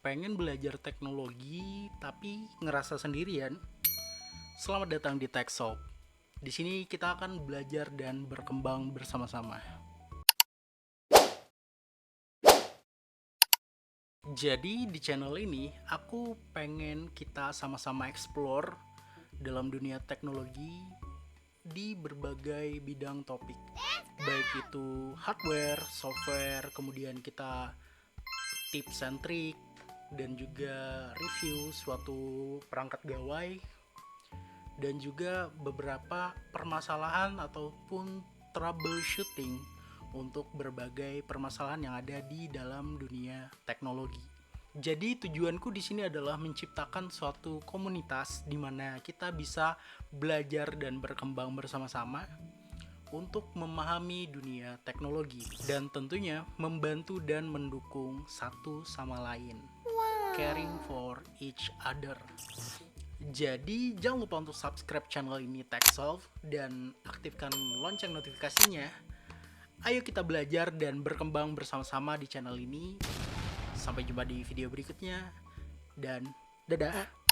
pengen belajar teknologi tapi ngerasa sendirian? Selamat datang di TechSoft. Di sini kita akan belajar dan berkembang bersama-sama. Jadi di channel ini aku pengen kita sama-sama explore dalam dunia teknologi di berbagai bidang topik. Baik itu hardware, software, kemudian kita tips and trick, dan juga review suatu perangkat gawai, dan juga beberapa permasalahan ataupun troubleshooting untuk berbagai permasalahan yang ada di dalam dunia teknologi. Jadi tujuanku di sini adalah menciptakan suatu komunitas di mana kita bisa belajar dan berkembang bersama-sama untuk memahami dunia teknologi dan tentunya membantu dan mendukung satu sama lain. Caring for each other. Jadi jangan lupa untuk subscribe channel ini TechSoft dan aktifkan lonceng notifikasinya. Ayo kita belajar dan berkembang bersama-sama di channel ini. Sampai jumpa di video berikutnya dan dadah.